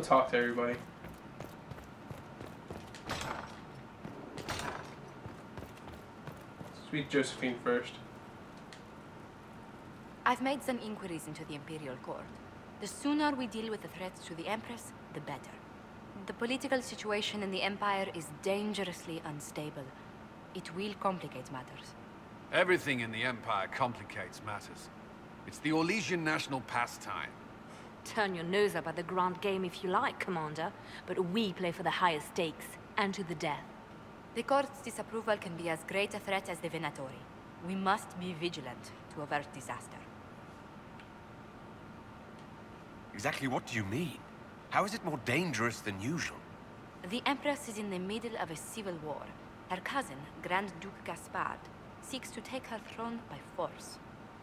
talk to everybody. Speak to Josephine first. I've made some inquiries into the Imperial Court. The sooner we deal with the threats to the Empress, the better. The political situation in the Empire is dangerously unstable. It will complicate matters. Everything in the Empire complicates matters. It's the Orlesian national pastime. Turn your nose up at the grand game if you like, Commander, but we play for the highest stakes, and to the death. The Court's disapproval can be as great a threat as the Venatori. We must be vigilant to avert disaster. Exactly what do you mean? How is it more dangerous than usual? The Empress is in the middle of a civil war. Her cousin, Grand Duke Gaspard, seeks to take her throne by force.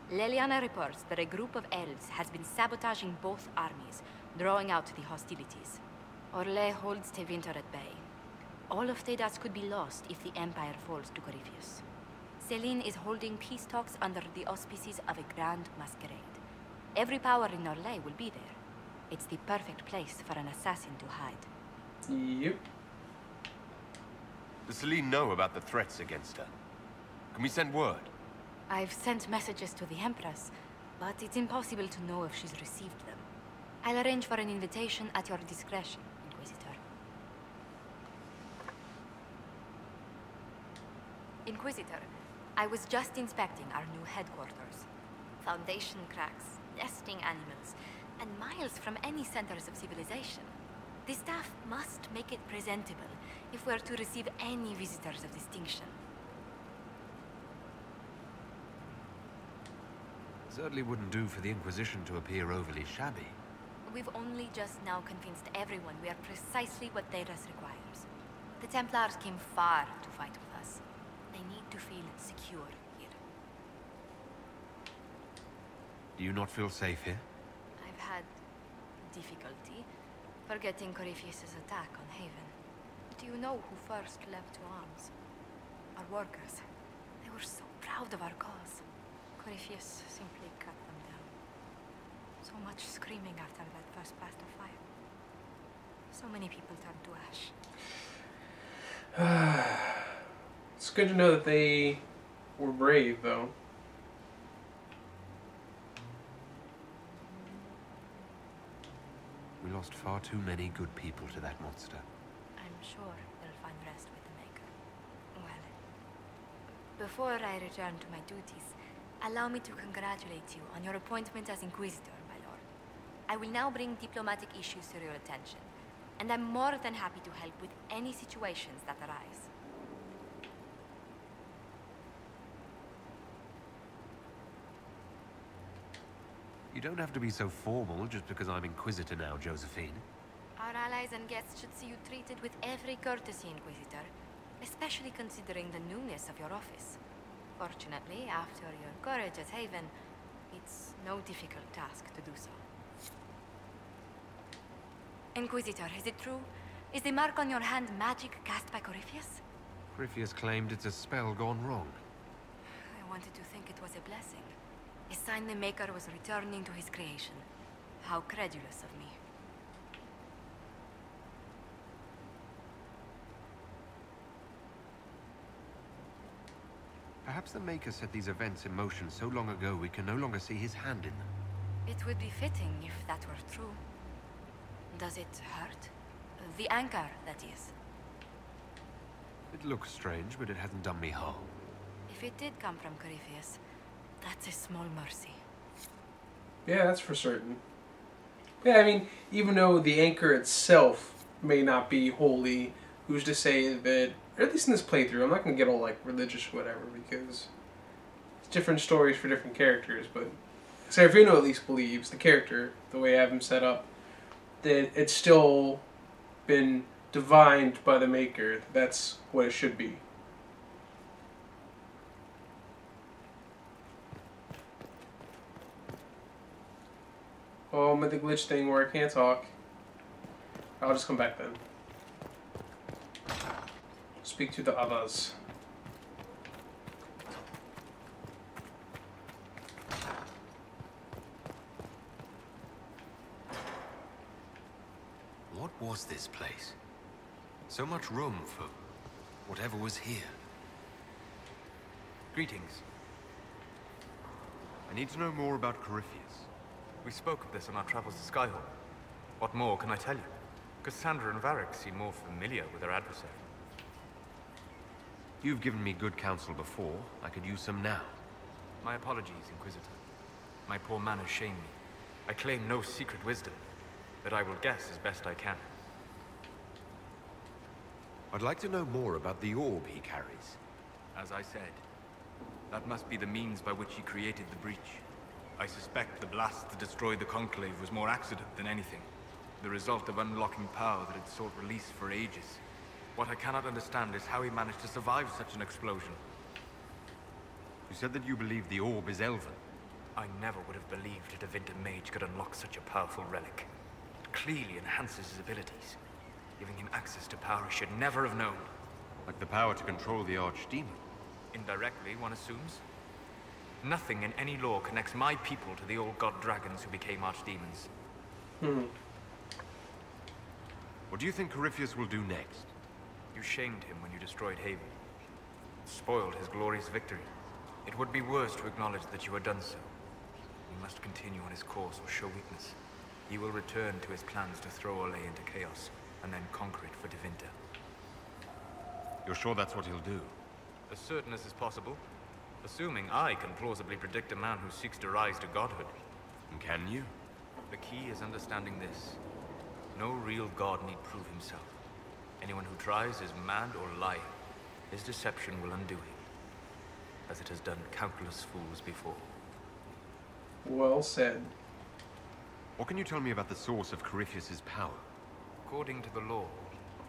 Leliana reports that a group of elves has been sabotaging both armies, drawing out the hostilities. Orlais holds Tevinter at bay. All of Thedas could be lost if the Empire falls to Corypheus. Celine is holding peace talks under the auspices of a grand masquerade. Every power in Orlais will be there. It's the perfect place for an assassin to hide. Yep. Does Celine know about the threats against her? Can we send word? I've sent messages to the Empress, but it's impossible to know if she's received them. I'll arrange for an invitation at your discretion, Inquisitor. Inquisitor, I was just inspecting our new headquarters. Foundation cracks, nesting animals, and miles from any centers of civilization. The staff must make it presentable if we're to receive any visitors of distinction. Certainly wouldn't do for the Inquisition to appear overly shabby. We've only just now convinced everyone we are precisely what Thedas requires. The Templars came far to fight with us. They need to feel secure here. Do you not feel safe here? I've had difficulty forgetting Corypheus' attack on Haven. Do you know who first leapt to arms? Our workers. They were so proud of our cause. Corypheus simply cut them down. So much screaming after that first blast of fire. So many people turned to ash. It's good to know that they were brave, though. We lost far too many good people to that monster. I'm sure they'll find rest with the Maker. Well, before I return to my duties, allow me to congratulate you on your appointment as Inquisitor, my lord. I will now bring diplomatic issues to your attention, and I'm more than happy to help with any situations that arise. You don't have to be so formal just because I'm Inquisitor now, Josephine. Our allies and guests should see you treated with every courtesy, Inquisitor, especially considering the newness of your office. Fortunately, after your courage at Haven, it's no difficult task to do so. Inquisitor, is it true? Is the mark on your hand magic cast by Corypheus? Corypheus claimed it's a spell gone wrong. I wanted to think it was a blessing. A sign the Maker was returning to his creation. How credulous of me. Perhaps the Maker set these events in motion so long ago we can no longer see his hand in them. It would be fitting if that were true. Does it hurt? The anchor, that is. It looks strange, but it hasn't done me harm. If it did come from Corypheus, that's a small mercy. Yeah, that's for certain. Yeah, I mean, even though the anchor itself may not be holy, who's to say that, or at least in this playthrough, I'm not going to get all, like, religious or whatever, because it's different stories for different characters, but Serafino at least believes, the character, the way I have him set up, that it's still been divined by the Maker. That's what it should be. Oh, I'm at the glitch thing where I can't talk. I'll just come back then. Speak to the others. was this place? So much room for whatever was here. Greetings. I need to know more about Corypheus. We spoke of this on our travels to Skyhawk. What more can I tell you? Cassandra and Varric seem more familiar with their adversary. You've given me good counsel before. I could use some now. My apologies, Inquisitor. My poor manners shame me. I claim no secret wisdom, but I will guess as best I can. I'd like to know more about the orb he carries. As I said, that must be the means by which he created the breach. I suspect the blast that destroyed the Conclave was more accident than anything. The result of unlocking power that had sought release for ages. What I cannot understand is how he managed to survive such an explosion. You said that you believe the orb is elven. I never would have believed a Tevinter mage could unlock such a powerful relic. It clearly enhances his abilities, giving him access to power he should never have known. Like the power to control the Archdemon. Indirectly, one assumes. Nothing in any law connects my people to the old god dragons who became archdemons. What do you think Corypheus will do next? You shamed him when you destroyed Haven. Spoiled his glorious victory. It would be worse to acknowledge that you had done so. He must continue on his course or show weakness. He will return to his plans to throw Olay into chaos, and then conquer it for Tevinter. You're sure that's what he'll do? As certain as is possible. Assuming I can plausibly predict a man who seeks to rise to godhood. And can you? The key is understanding this. No real god need prove himself. Anyone who tries is mad or lying. His deception will undo him, as it has done countless fools before. Well said. What can you tell me about the source of Corypheus's power? According to the law,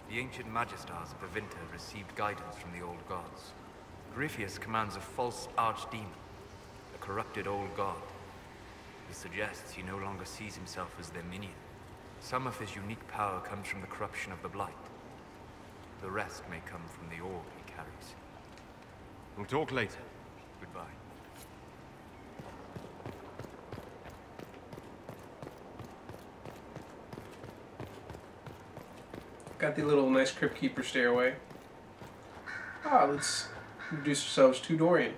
the ancient Magistars of Tevinter received guidance from the old gods. Corypheus commands a false archdemon, a corrupted old god. This suggests he no longer sees himself as their minion. Some of his unique power comes from the corruption of the Blight. The rest may come from the orb he carries. We'll talk later. Goodbye. Got the little nice Crypt Keeper stairway. Let's introduce ourselves to Dorian.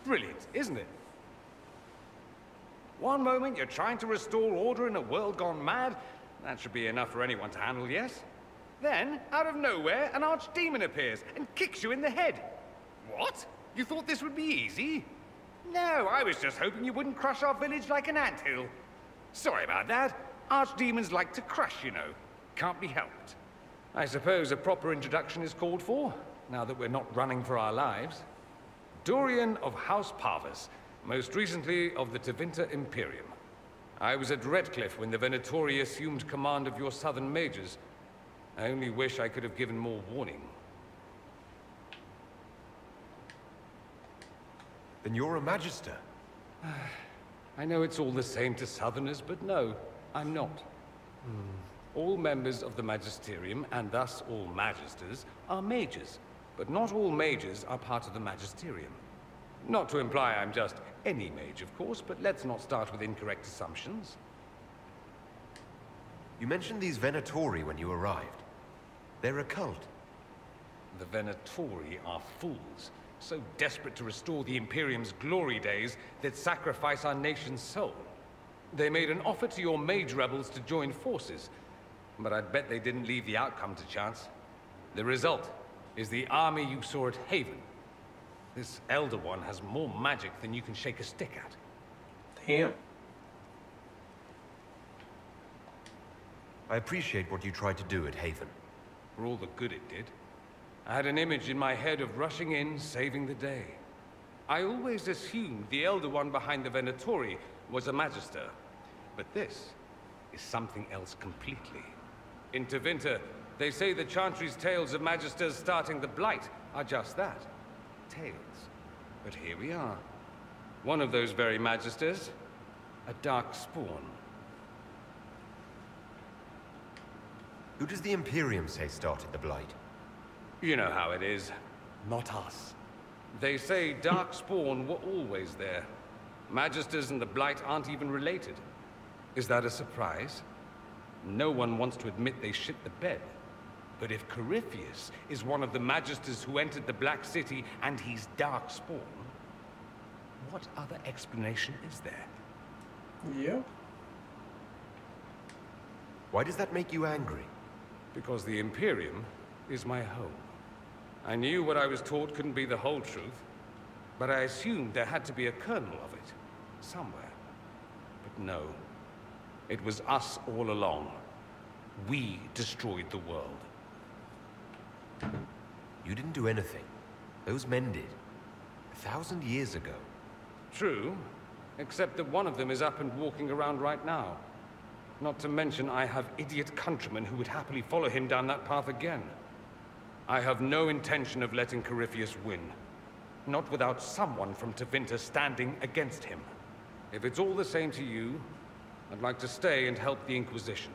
Brilliant, isn't it? One moment you're trying to restore order in a world gone mad. That should be enough for anyone to handle, yes? Then, out of nowhere, an archdemon appears and kicks you in the head. What? You thought this would be easy? No, I was just hoping you wouldn't crush our village like an anthill. Sorry about that. Archdemons like to crush, you know. Can't be helped. I suppose a proper introduction is called for, now that we're not running for our lives. Dorian of House Parvus, most recently of the Tevinter Imperium. I was at Redcliffe when the Venatori assumed command of your southern mages. I only wish I could have given more warning. Then you're a Magister. I know it's all the same to southerners, but no, I'm not. All members of the Magisterium, and thus all Magisters, are mages. But not all mages are part of the Magisterium. Not to imply I'm just any mage, of course, but let's not start with incorrect assumptions. You mentioned these Venatori when you arrived. They're a cult. The Venatori are fools, so desperate to restore the Imperium's glory days that sacrifice our nation's soul. They made an offer to your mage rebels to join forces, but I'd bet they didn't leave the outcome to chance. The result is the army you saw at Haven. This Elder One has more magic than you can shake a stick at. Damn. I appreciate what you tried to do at Haven. For all the good it did. I had an image in my head of rushing in, saving the day. I always assumed the Elder One behind the Venatori was a Magister. But this is something else completely. In Tevinter, they say the Chantry's tales of Magisters starting the Blight are just that. Tales. But here we are. One of those very Magisters, a dark spawn. Who does the Imperium say started the Blight? You know how it is. Not us. They say Darkspawn were always there. Magisters and the Blight aren't even related. Is that a surprise? No one wants to admit they shit the bed. But if Corypheus is one of the Magisters who entered the Black City and he's Darkspawn, what other explanation is there? Yep. Why does that make you angry? Because the Imperium is my home. I knew what I was taught couldn't be the whole truth, but I assumed there had to be a kernel of it, somewhere. But no, it was us all along. We destroyed the world. You didn't do anything. Those men did. 1,000 years ago. True, except that one of them is up and walking around right now. Not to mention I have idiot countrymen who would happily follow him down that path again. I have no intention of letting Corypheus win. Not without someone from Tevinter standing against him. If it's all the same to you, I'd like to stay and help the Inquisition.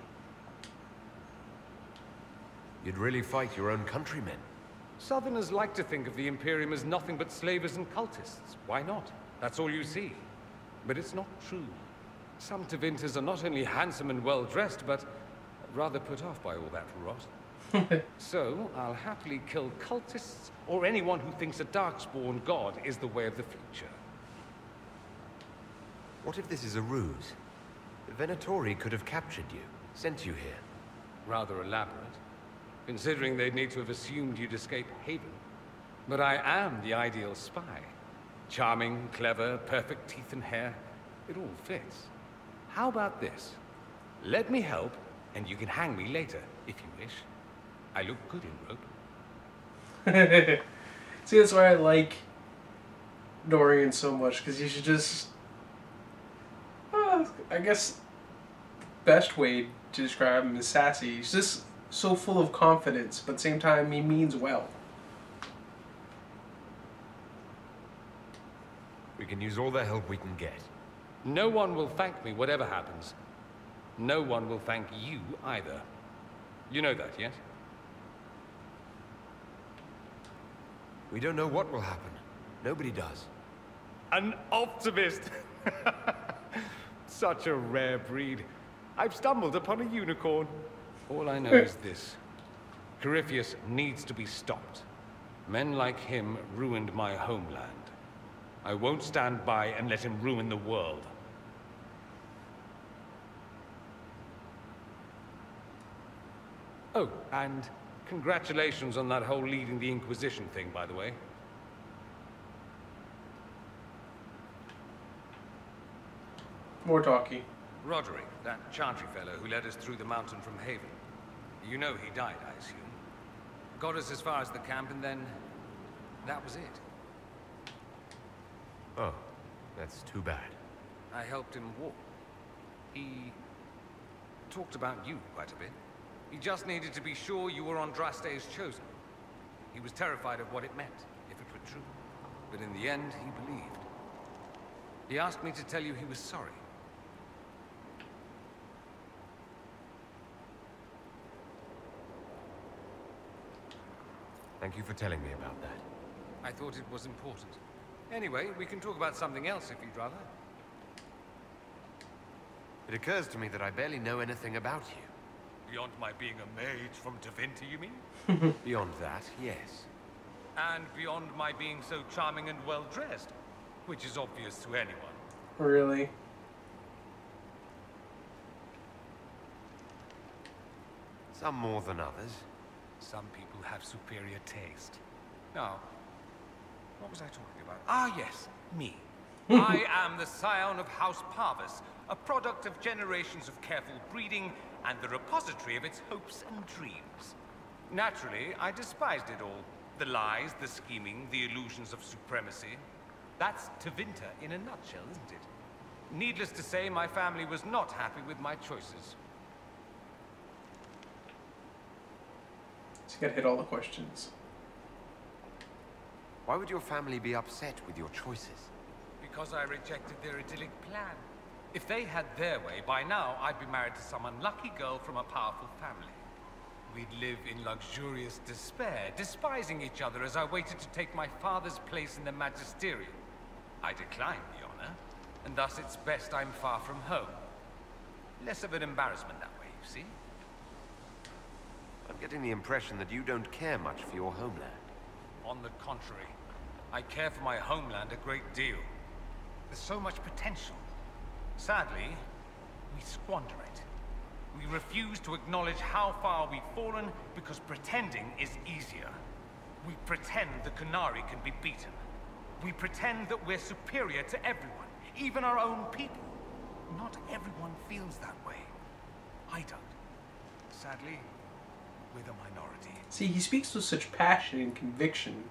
You'd really fight your own countrymen? Southerners like to think of the Imperium as nothing but slavers and cultists. Why not? That's all you see. But it's not true. Some Tevinters are not only handsome and well-dressed, but rather put off by all that rot. So, I'll happily kill cultists or anyone who thinks a Darkspawn god is the way of the future. What if this is a ruse? The Venatori could have captured you, sent you here. Rather elaborate, considering they'd need to have assumed you'd escape Haven. But I am the ideal spy. Charming, clever, perfect teeth and hair. It all fits. How about this? Let me help, and you can hang me later, if you wish. I look good in rope. See, that's why I like Dorian so much, because you should just... I guess best way to describe him is sassy. He's just so full of confidence, but at the same time he means well. We can use all the help we can get. No one will thank me, whatever happens. No one will thank you, either. You know that, yes? We don't know what will happen. Nobody does. An optimist! Such a rare breed. I've stumbled upon a unicorn. All I know is this. Corypheus needs to be stopped. Men like him ruined my homeland. I won't stand by and let him ruin the world. Oh, and congratulations on that whole leading the Inquisition thing, by the way. More talky. Roderick, that Chantry fellow who led us through the mountain from Haven. You know he died, I assume. Got us as far as the camp, and then... that was it. Oh, that's too bad. I helped him walk. He... talked about you quite a bit. He just needed to be sure you were Andraste's chosen. He was terrified of what it meant, if it were true. But in the end, he believed. He asked me to tell you he was sorry. Thank you for telling me about that. I thought it was important. Anyway, we can talk about something else if you'd rather. It occurs to me that I barely know anything about you. Beyond my being a mage from Tevinter, you mean? Beyond that, yes. And beyond my being so charming and well-dressed, which is obvious to anyone. Really? Some more than others. Some people have superior taste. Now, what was I talking about? Ah, yes, me. I am the scion of House Parvis, a product of generations of careful breeding and the repository of its hopes and dreams. Naturally, I despised it all. The lies, the scheming, the illusions of supremacy. That's Tevinter in a nutshell, isn't it? Needless to say, my family was not happy with my choices. So you gotta hit all the questions. Why would your family be upset with your choices? Because I rejected their idyllic plan. If they had their way, by now I'd be married to some unlucky girl from a powerful family. We'd live in luxurious despair, despising each other as I waited to take my father's place in the magisterium. I declined the honor, and thus it's best I'm far from home. Less of an embarrassment that way. you see? I'm getting the impression that you don't care much for your homeland. On the contrary, I care for my homeland a great deal. There's so much potential. Sadly, we squander it. We refuse to acknowledge how far we've fallen because pretending is easier. We pretend the Qunari can be beaten. We pretend that we're superior to everyone, even our own people. Not everyone feels that way. I don't. Sadly, we're the minority. See, he speaks with such passion and conviction.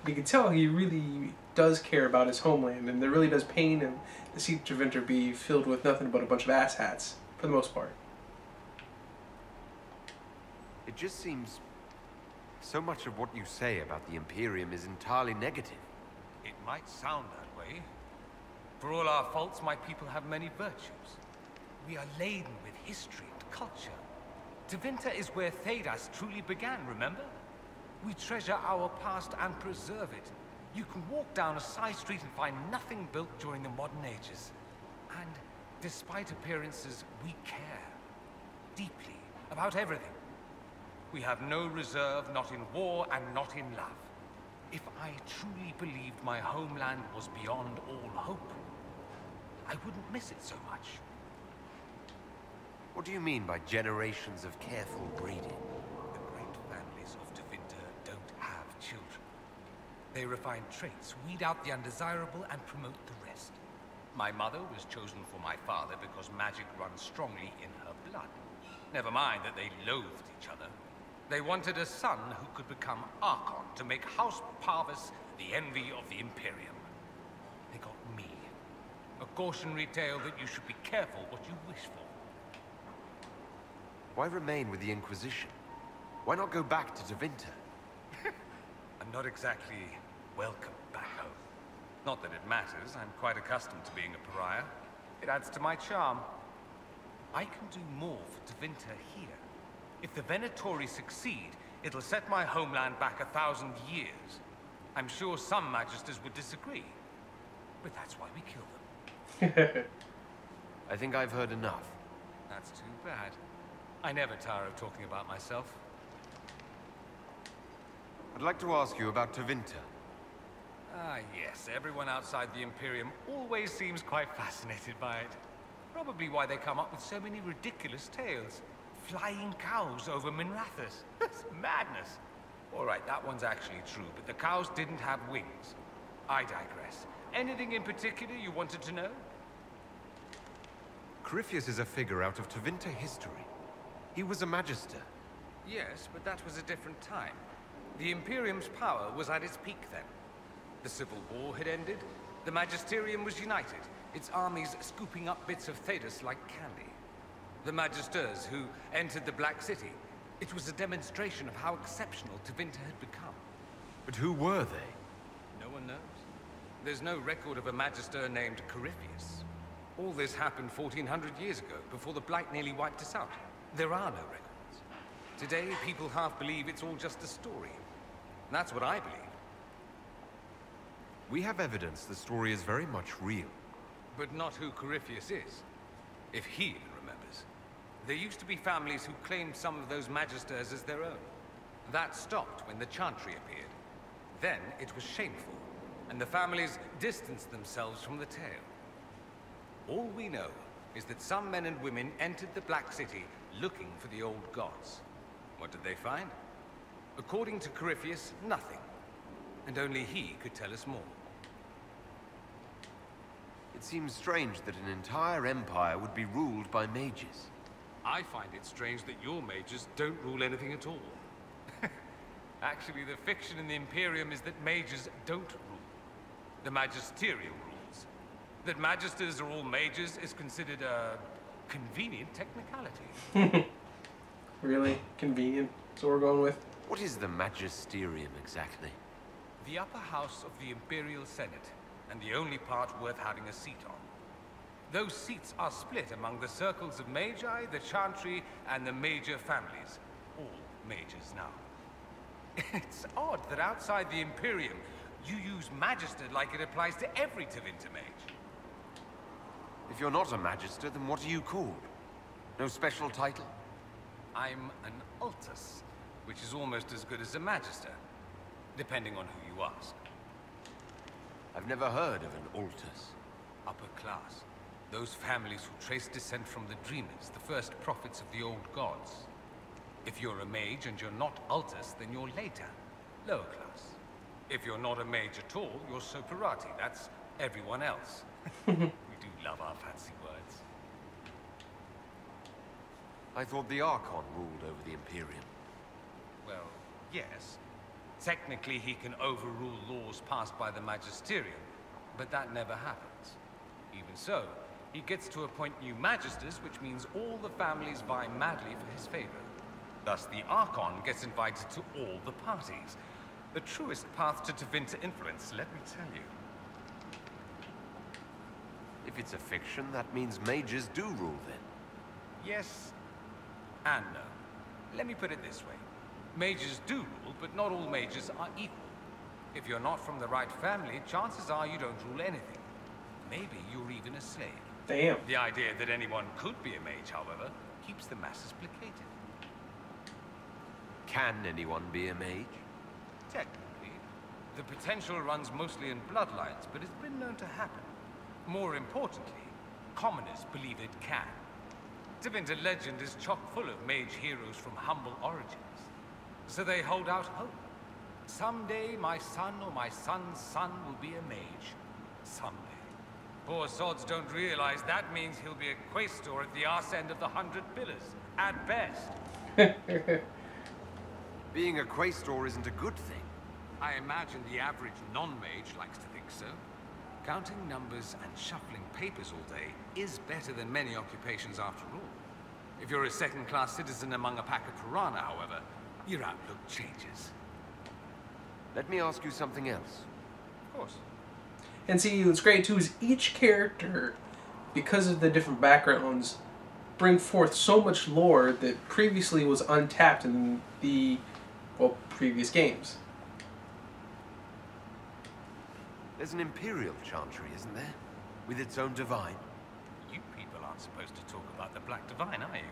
You can tell he really does care about his homeland, and it really does pain him to see Tevinter be filled with nothing but a bunch of asshats, for the most part. It just seems... so much of what you say about the Imperium is entirely negative. It might sound that way. For all our faults, my people have many virtues. We are laden with history and culture. Tevinter is where Thedas truly began, remember? We treasure our past and preserve it. You can walk down a side street and find nothing built during the modern ages. And despite appearances, we care. Deeply. About everything. We have no reserve, not in war and not in love. If I truly believed my homeland was beyond all hope, I wouldn't miss it so much. What do you mean by generations of careful breeding? The great families of Tevinter don't have children. They refine traits, weed out the undesirable, and promote the rest. My mother was chosen for my father because magic runs strongly in her blood. Never mind that they loathed each other. They wanted a son who could become Archon to make House Parvis the envy of the Imperium. They got me. A cautionary tale that you should be careful what you wish for. Why remain with the Inquisition? Why not go back to Tevinter? I'm not exactly welcome back home. Not that it matters, I'm quite accustomed to being a pariah. It adds to my charm. I can do more for Tevinter here. If the Venatori succeed, it'll set my homeland back 1,000 years. I'm sure some Magisters would disagree, but that's why we kill them. I think I've heard enough. That's too bad. I never tire of talking about myself. I'd like to ask you about Tevinter. Ah, yes. Everyone outside the Imperium always seems quite fascinated by it. Probably why they come up with so many ridiculous tales. Flying cows over Minrathous. That's madness. All right, that one's actually true, but the cows didn't have wings. I digress. Anything in particular you wanted to know? Corypheus is a figure out of Tevinter history. He was a Magister. Yes, but that was a different time. The Imperium's power was at its peak then. The Civil War had ended. The Magisterium was united, its armies scooping up bits of Thedas like candy. The Magisters who entered the Black City. It was a demonstration of how exceptional Tevinter had become. But who were they? No one knows. There's no record of a Magister named Corypheus. All this happened 1400 years ago, before the Blight nearly wiped us out. There are no records. Today, people half believe it's all just a story. That's what I believe. We have evidence the story is very much real. But not who Corypheus is. If he even remembers. There used to be families who claimed some of those Magisters as their own. That stopped when the Chantry appeared. Then it was shameful, and the families distanced themselves from the tale. All we know is that some men and women entered the Black City looking for the old gods. What did they find? According to Corypheus, nothing. And only he could tell us more. It seems strange that an entire empire would be ruled by mages. I find it strange that your mages don't rule anything at all. Actually, the fiction in the Imperium is that mages don't rule. The magisterium rules. That magisters are all mages is considered a convenient technicality. Really? Convenient? That's what we're going with? What is the magisterium exactly? The upper house of the Imperial Senate, and the only part worth having a seat on. Those seats are split among the circles of Magi, the Chantry, and the major families. All mages now. It's odd that outside the Imperium, you use Magister like it applies to every Tevinter mage. If you're not a Magister, then what are you called? No special title? I'm an Altus, which is almost as good as a Magister, depending on who you ask. I've never heard of an Altus. Upper class. Those families who trace descent from the Dreamers, the first prophets of the old gods. If you're a mage and you're not Altus, then you're later. Lower class. If you're not a mage at all, you're Soperati. That's everyone else. We do love our fancy words. I thought the Archon ruled over the Imperium. Well, yes. Technically, he can overrule laws passed by the Magisterium, but that never happens. Even so, he gets to appoint new Magisters, which means all the families vie madly for his favor. Thus, the Archon gets invited to all the parties. The truest path to Tevinter influence, let me tell you. If it's a fiction, that means mages do rule then. Yes and no. Let me put it this way. Mages do rule, but not all mages are equal. If you're not from the right family, chances are you don't rule anything. Maybe you're even a slave. Damn. The idea that anyone could be a mage, however, keeps the masses placated. Can anyone be a mage? Technically, the potential runs mostly in bloodlines, but it's been known to happen. More importantly, commoners believe it can. Tevinter legend is chock full of mage heroes from humble origins. So they hold out hope. Someday my son or my son's son will be a mage. Someday. Poor sods don't realize that means he'll be a quaestor at the arse end of the 100 Pillars, at best. Being a quaestor isn't a good thing. I imagine the average non-mage likes to think so. Counting numbers and shuffling papers all day is better than many occupations after all. If you're a second-class citizen among a pack of piranha, however, your outlook changes. Let me ask you something else. Of course. And see, what's great too is each character, because of the different backgrounds, bring forth so much lore that previously was untapped in the, well, previous games. There's an Imperial Chantry, isn't there? With its own divine. You people aren't supposed to talk about the Black Divine, are you?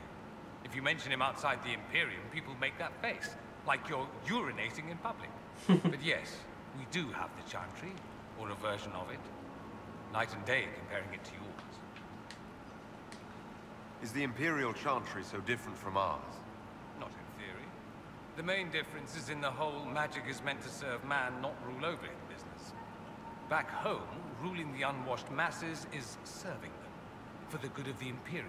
If you mention him outside the Imperium, people make that face, like you're urinating in public. But yes, we do have the Chantry, or a version of it. Night and day comparing it to yours. Is the Imperial Chantry so different from ours? Not in theory. The main difference is in the whole magic is meant to serve man, not rule over him business. Back home, ruling the unwashed masses is serving them, for the good of the Imperium.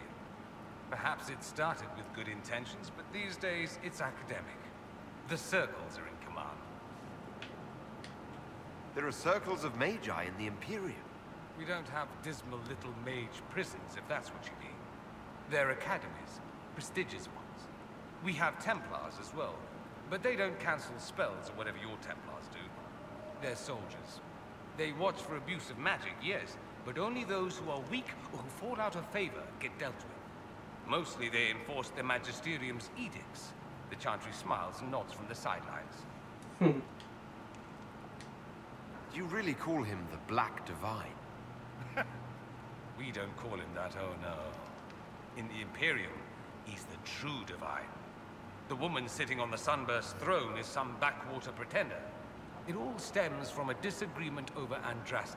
Perhaps it started with good intentions, but these days it's academic. The circles are in command. There are circles of magi in the Imperium. We don't have dismal little mage prisons, if that's what you mean. They're academies, prestigious ones. We have Templars as well, but they don't cancel spells or whatever your Templars do. They're soldiers. They watch for abuse of magic, yes, but only those who are weak or who fall out of favor get dealt with. Mostly they enforce the Magisterium's edicts. The Chantry smiles and nods from the sidelines. Do you really call him the Black Divine? We don't call him that, oh no. In the Imperium, he's the true divine. The woman sitting on the Sunburst throne is some backwater pretender. It all stems from a disagreement over Andraste.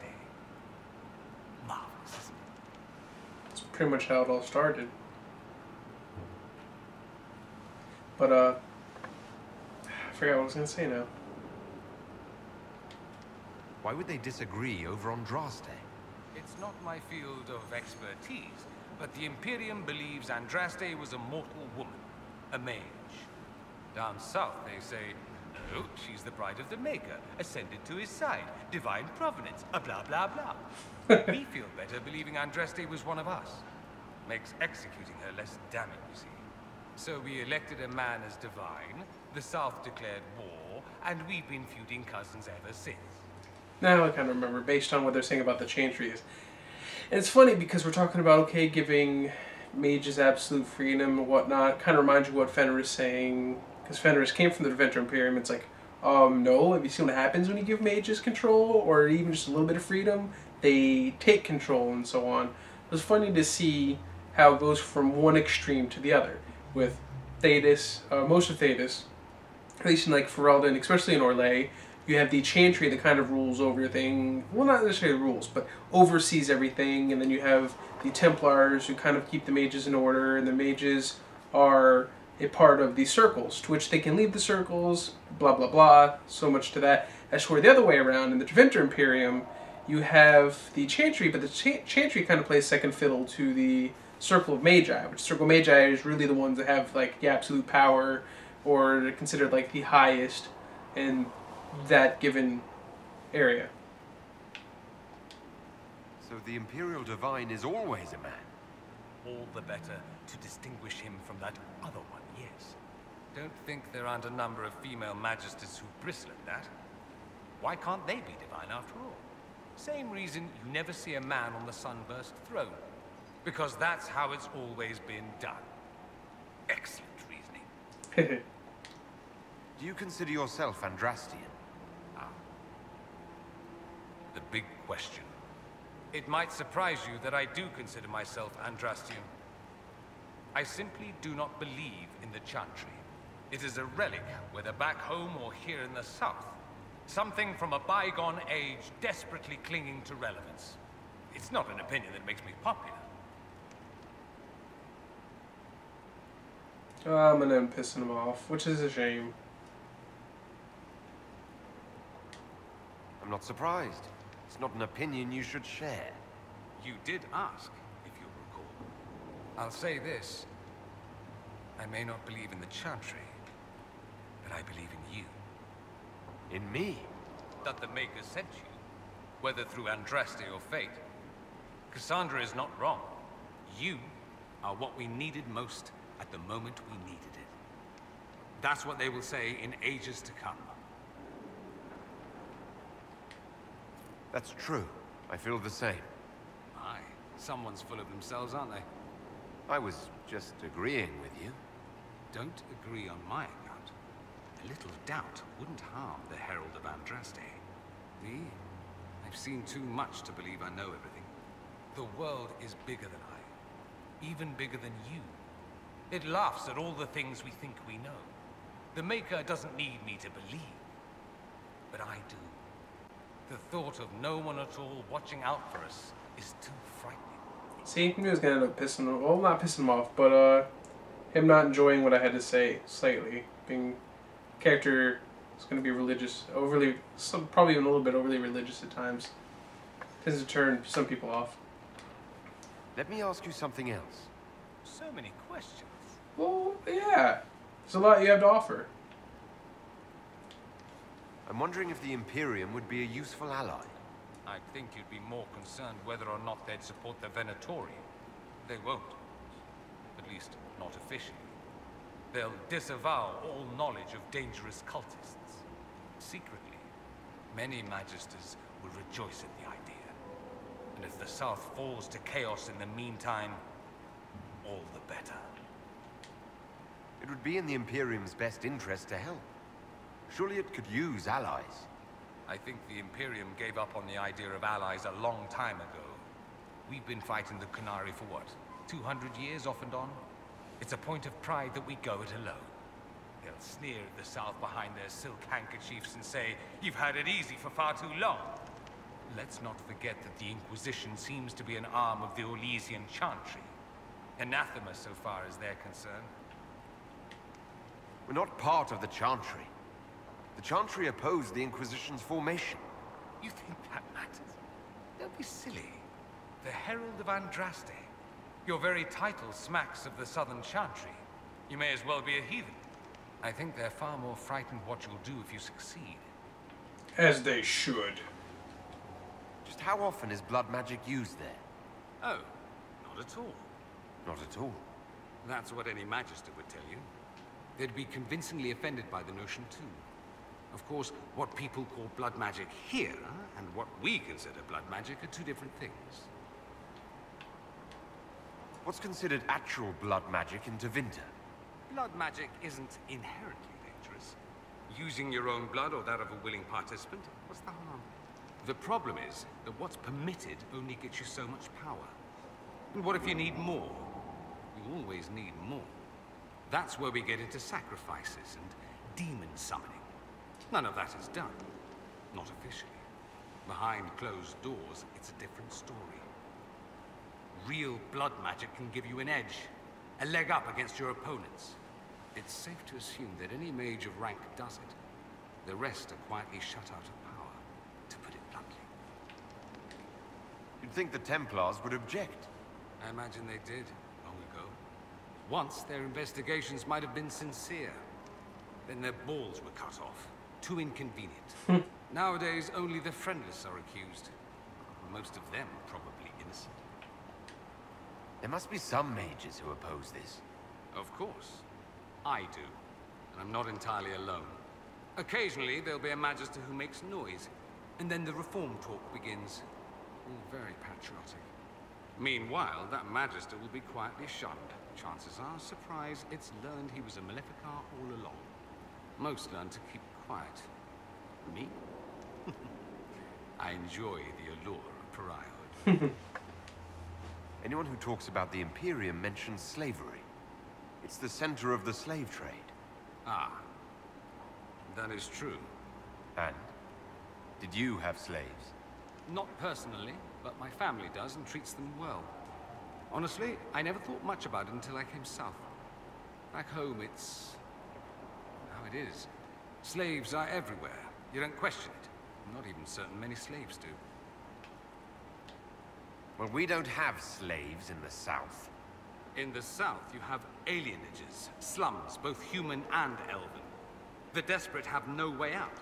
Marvelous, isn't it? That's pretty much how it all started. But, I forgot what I was going to say now. Why would they disagree over Andraste? It's not my field of expertise, but the Imperium believes Andraste was a mortal woman, a mage. Down south, they say, no, she's the bride of the Maker, ascended to his side, divine provenance, a blah blah blah. We feel better believing Andraste was one of us. Makes executing her less damning, you see. So we elected a man as divine, the South declared war, and we've been feuding cousins ever since. Now I kind of remember, based on what they're saying about the Chantries. And it's funny because we're talking about, okay, giving mages absolute freedom and whatnot. Kind of reminds you what Fenris is saying, because Fenris came from the Tevinter Imperium. It's like, no, have you seen what happens when you give mages control, or even just a little bit of freedom? They take control and so on. It was funny to see how it goes from one extreme to the other, with Thedas, most of Thedas, at least in like Ferelden, especially in Orlais, you have the Chantry that kind of rules over everything. Well, not necessarily rules, but oversees everything. And then you have the Templars who kind of keep the mages in order, and the mages are a part of the circles, to which they can leave the circles, blah blah blah, so much to that. As for the other way around, in the Tevinter Imperium, you have the Chantry, but the Chantry kind of plays second fiddle to the Circle of Magi, which Circle of Magi is really the ones that have like the absolute power, or are considered like the highest in that given area. So the Imperial Divine is always a man. All the better to distinguish him from that other one, yes. Don't think there aren't a number of female magisters who bristle at that. Why can't they be divine after all? Same reason you never see a man on the Sunburst throne. Because that's how it's always been done. Excellent reasoning. Do you consider yourself Andrastian? Ah. The big question. It might surprise you that I do consider myself Andrastian. I simply do not believe in the Chantry. It is a relic, whether back home or here in the south. Something from a bygone age desperately clinging to relevance. It's not an opinion that makes me popular. I'm gonna end pissing him off, which is a shame. I'm not surprised. It's not an opinion you should share. You did ask, if you recall. I'll say this. I may not believe in the Chantry, but I believe in you. In me? That the Maker sent you, whether through Andraste or fate. Cassandra is not wrong. You are what we needed most at the moment we needed it. That's what they will say in ages to come. That's true. I feel the same. Aye, someone's full of themselves, aren't they? I was just agreeing with you. Don't agree on my account. A little doubt wouldn't harm the Herald of Andraste. Me? I've seen too much to believe I know everything. The world is bigger than I. Even bigger than you. It laughs at all the things we think we know. The Maker doesn't need me to believe. But I do. The thought of no one at all watching out for us is too frightening. See, he was gonna end up pissing him, well, not pissing him off, but him not enjoying what I had to say slightly. Being character is gonna be religious, overly, probably even a little bit overly religious at times. Tends to turn some people off. Let me ask you something else. So many questions. Well, yeah. There's a lot you have to offer. I'm wondering if the Imperium would be a useful ally. I think you'd be more concerned whether or not they'd support the Venatorium. They won't. At least, not officially. They'll disavow all knowledge of dangerous cultists. Secretly, many Magisters will rejoice at the idea. And if the South falls to chaos in the meantime, all the better. It would be in the Imperium's best interest to help. Surely it could use allies. I think the Imperium gave up on the idea of allies a long time ago. We've been fighting the Qunari for what, 200 years off and on? It's a point of pride that we go it alone. They'll sneer at the South behind their silk handkerchiefs and say, "You've had it easy for far too long." Let's not forget that the Inquisition seems to be an arm of the Orlesian Chantry. Anathema so far as they're concerned. We're not part of the Chantry. The Chantry opposed the Inquisition's formation. You think that matters? Don't be silly. The Herald of Andraste. Your very title smacks of the Southern Chantry. You may as well be a heathen. I think they're far more frightened what you'll do if you succeed. As they should. Just how often is blood magic used there? Oh, not at all. Not at all. That's what any Magister would tell you. They'd be convincingly offended by the notion too. Of course, what people call blood magic here, and what we consider blood magic, are two different things. What's considered actual blood magic in Tevinter? Blood magic isn't inherently dangerous. Using your own blood or that of a willing participant, what's the harm? The problem is that what's permitted only gets you so much power. And what if you need more? You always need more. That's where we get into sacrifices and demon summoning. None of that is done. Not officially. Behind closed doors, it's a different story. Real blood magic can give you an edge, a leg up against your opponents. It's safe to assume that any mage of rank does it. The rest are quietly shut out of power, to put it bluntly. You'd think the Templars would object. I imagine they did, long ago. Once, their investigations might have been sincere. Then their balls were cut off. Too inconvenient. Nowadays, only the friendless are accused. Most of them probably innocent. There must be some mages who oppose this. Of course. I do. And I'm not entirely alone. Occasionally, there'll be a Magister who makes noise. And then the reform talk begins. All very patriotic. Meanwhile, that Magister will be quietly shunned. Chances are, surprise, it's learned he was a Maleficar all along. Most learn to keep quiet. Me? I enjoy the allure of pariahhood. Anyone who talks about the Imperium mentions slavery. It's the center of the slave trade. Ah. That is true. And? Did you have slaves? Not personally, but my family does and treats them well. Honestly, I never thought much about it until I came south. Back home, it's how it is. Slaves are everywhere. You don't question it. I'm not even certain many slaves do. Well, we don't have slaves in the south. In the south, you have alienages, slums, both human and elven. The desperate have no way out.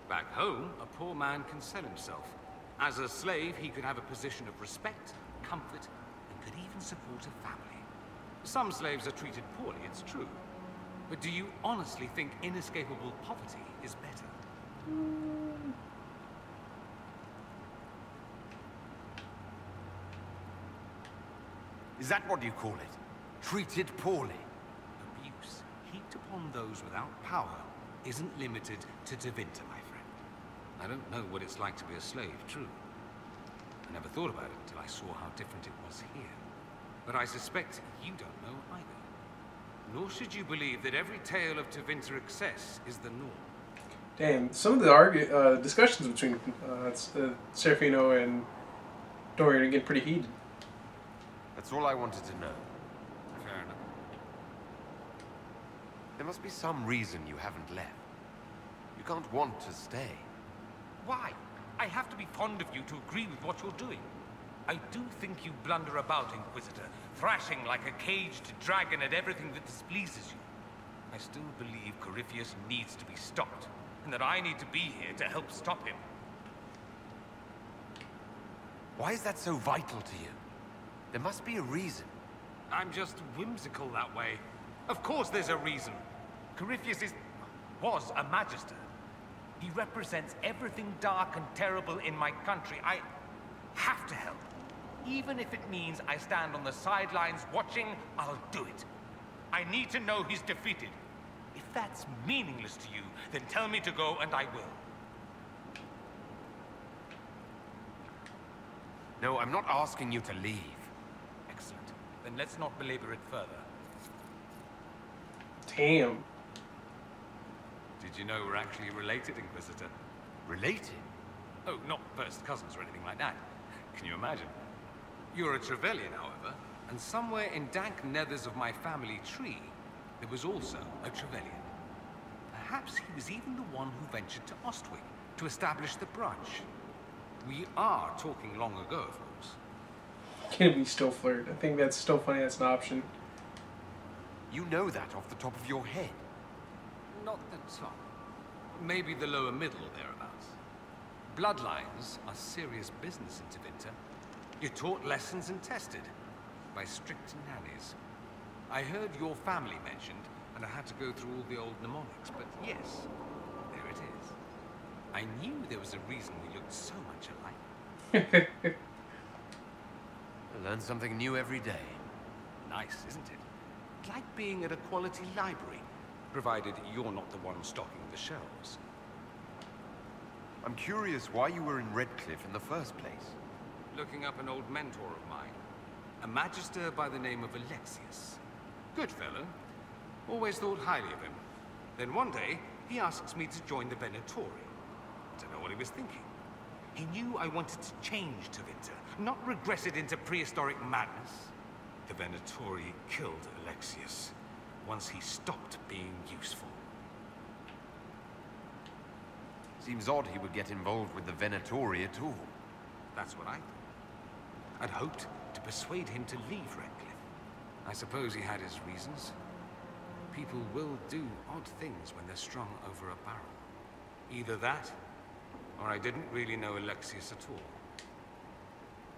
Back home, a poor man can sell himself. As a slave, he could have a position of respect, comfort, and could even support a family. Some slaves are treated poorly, it's true. But do you honestly think inescapable poverty is better? Is that what you call it? Treated poorly? Abuse heaped upon those without power isn't limited to Tevinter, my friend. I don't know what it's like to be a slave, true. I never thought about it until I saw how different it was here. But I suspect you don't know either. Nor should you believe that every tale of Tevinter excess is the norm. Damn, some of the discussions between Serafino and Dorian are getting pretty heated. That's all I wanted to know. Fair enough. There must be some reason you haven't left. You can't want to stay. Why? I have to be fond of you to agree with what you're doing. I do think you blunder about, Inquisitor, thrashing like a caged dragon at everything that displeases you. I still believe Corypheus needs to be stopped, and that I need to be here to help stop him. Why is that so vital to you? There must be a reason. I'm just whimsical that way. Of course there's a reason. Corypheus was a Magister. He represents everything dark and terrible in my country. I have to help. Even if it means I stand on the sidelines watching, I'll do it. I need to know he's defeated. If that's meaningless to you, then tell me to go and I will. No, I'm not asking you to leave. Excellent. Then let's not belabor it further. Damn. Did you know we're actually related, Inquisitor? Related? Oh, not first cousins or anything like that. Can you imagine? You're a Trevelyan, however, and somewhere in dank nethers of my family tree, there was also a Trevelyan. Perhaps he was even the one who ventured to Ostwick to establish the branch. We are talking long ago, of course. Can we still flirt? I think that's still funny. That's an option. You know that off the top of your head. Not the top. Maybe the lower middle or thereabouts. Bloodlines are serious business in Tevinter. You're taught lessons and tested by strict nannies. I heard your family mentioned, and I had to go through all the old mnemonics, but yes, there it is. I knew there was a reason we looked so much alike. I learn something new every day. Nice, isn't it? Like being at a quality library, provided you're not the one stocking the shelves. I'm curious why you were in Redcliffe in the first place. Looking up an old mentor of mine, a magister by the name of Alexius. Good fellow. Always thought highly of him. Then one day, he asks me to join the Venatori. Don't know what he was thinking. He knew I wanted to change Tevinter, not regress it into prehistoric madness. The Venatori killed Alexius once he stopped being useful. Seems odd he would get involved with the Venatori at all. That's what I thought. I'd hoped to persuade him to leave Redcliffe. I suppose he had his reasons. People will do odd things when they're strung over a barrel. Either that, or I didn't really know Alexius at all.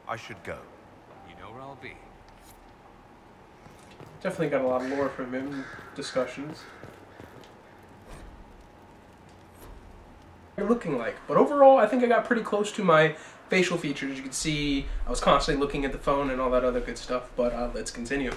I should go. You know where I'll be. Definitely got a lot of lore from him, discussions. You're looking like, but overall I think I got pretty close to my facial features. You can see I was constantly looking at the phone and all that other good stuff, but let's continue.